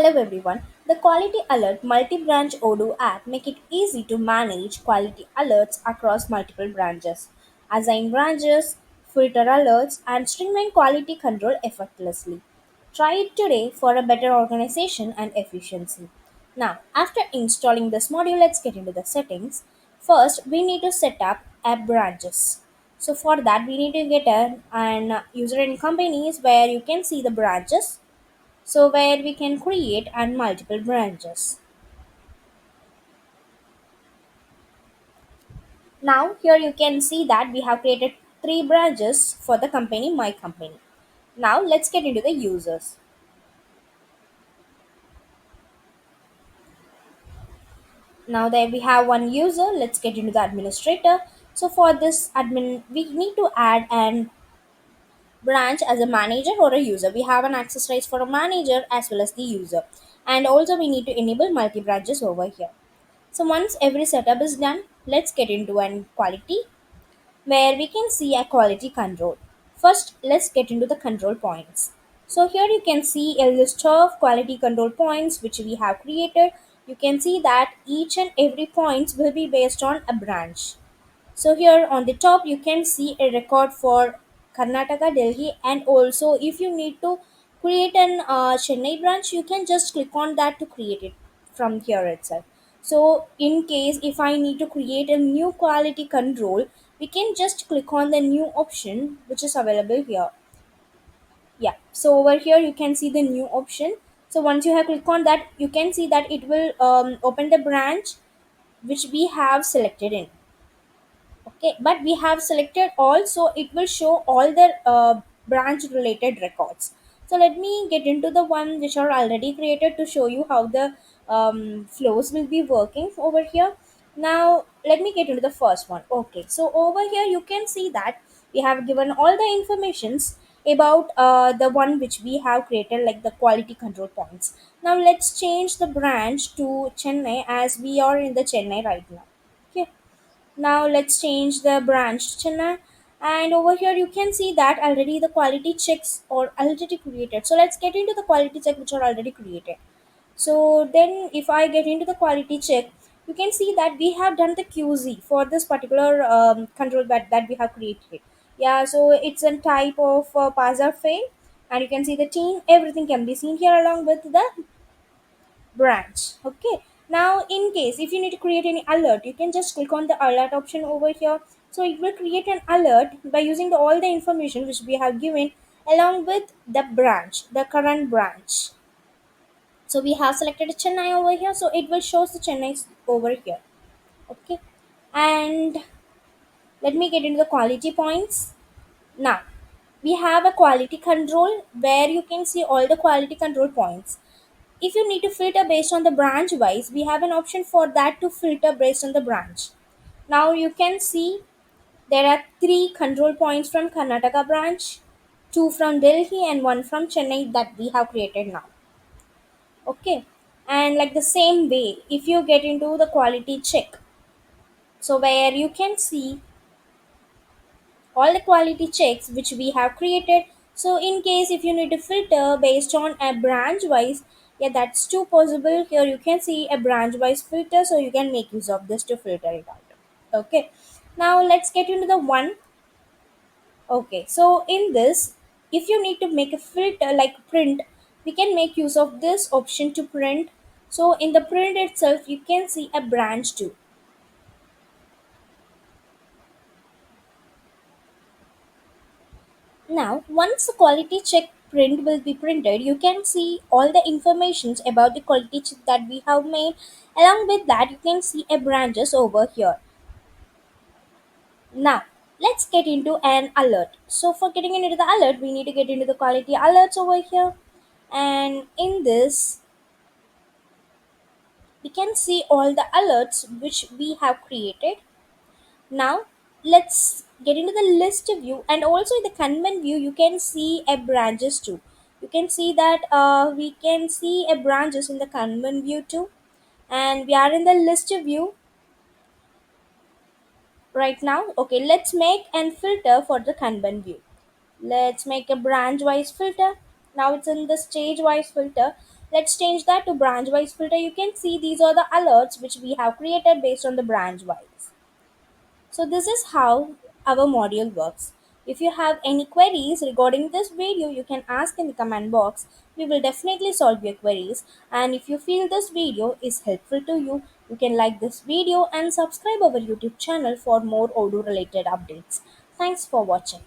Hello everyone. The Quality Alert multi-branch Odoo app make it easy to manage quality alerts across multiple branches, assign branches, filter alerts, and streamline quality control effortlessly. Try it today for a better organization and efficiency. Now, after installing this module, let's get into the settings. First, we need to set up app branches. So for that, we need to get an user and companies where you can see the branches, so where we can create and multiple branches. Now here you can see that we have created three branches for the company my company. Now let's get into the users. Now that we have one user, let's get into the administrator. So for this admin we need to add an branch as a manager or a user. We have an access rights for a manager as well as the user, and also we need to enable multi branches over here. So once every setup is done, let's get into an quality where we can see a quality control. First, let's get into the control points. So here you can see a list of quality control points which we have created. You can see that each and every points will be based on a branch. So here on the top you can see a record for Karnataka, Delhi, and also if you need to create an Chennai branch, you can just click on that to create it from here itself. So in case if I need to create a new quality control, we can just click on the new option which is available here. Yeah, so over here you can see the new option. So once you have clicked on that, you can see that it will open the branch which we have selected in. Okay, but we have selected all, so it will show all the branch related records. So let me get into the one which are already created to show you how the flows will be working over here. Now let me get into the first one. Okay, so over here you can see that we have given all the informations about the one which we have created, like the quality control points. Now let's change the branch to Chennai, as we are in the Chennai right now. Okay, now let's change the branch to Chennai. And over here you can see that already the quality checks are already created. So let's get into the quality check which are already created. So then if I get into the quality check, you can see that we have done the QZ for this particular control that we have created. Yeah, so it's a type of pass or fail, and you can see the team, everything can be seen here along with the branch. Okay, now in case if you need to create any alert, you can just click on the alert option over here. So it will create an alert by using all the information which we have given along with the branch, the current branch. So we have selected Chennai over here, so it will show the Chennai over here. Okay, and let me get into the quality points. Now we have a quality control where you can see all the quality control points. If you need to filter based on the branch wise, we have an option for that to filter based on the branch. Now you can see there are three control points from Karnataka branch, two from Delhi and one from Chennai that we have created now. Okay, and like the same way, if you get into the quality check, so where you can see all the quality checks which we have created. So in case if you need to filter based on a branch wise, yeah, that's too possible. Here you can see a branch wise filter, so you can make use of this to filter it out. Okay, now let's get into the one. Okay, so in this, if you need to make a filter like print, we can make use of this option to print. So in the print itself you can see a branch too. Now, once the quality check print will be printed, you can see all the informations about the quality check that we have made. Along with that, you can see a branches over here. Now, let's get into an alert. So for getting into the alert, we need to get into the quality alerts over here. And in this, we can see all the alerts which we have created. Now let's get into the list view, and also in the Kanban view you can see a branches too. You can see that we can see a branches in the Kanban view too, and we are in the list view right now. Okay, let's make and filter for the Kanban view. Let's make a branch wise filter. Now it's in the stage wise filter. Let's change that to branch wise filter. You can see these are the alerts which we have created based on the branch wise. So this is how our module works. If you have any queries regarding this video, you can ask in the comment box. We will definitely solve your queries. And if you feel this video is helpful to you, you can like this video and subscribe our YouTube channel for more Odoo related updates. Thanks for watching.